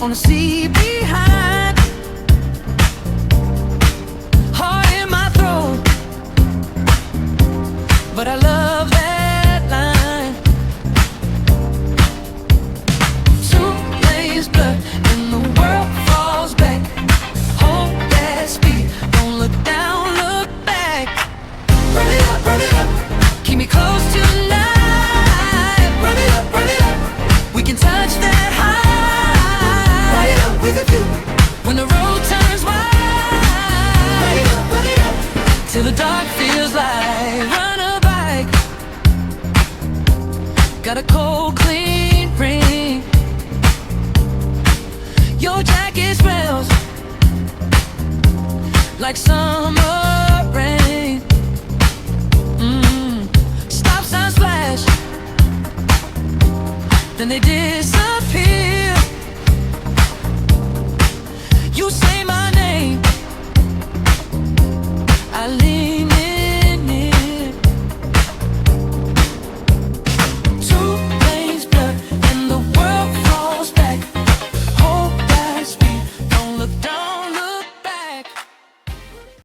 on the sea behind. Heart in my throat, but I love that line. 2 lanes blur and the world falls back. Hold that speed, don't look down, look back. Run it up, keep me close tonight. Run it up, we can touch that high. Run it up with a view, when the road turns wide. Run it up, till the dark feels like run a bike. Got a cold, clean ring. Your jacket smells like summer rain. Stop signs flash, then they disappear.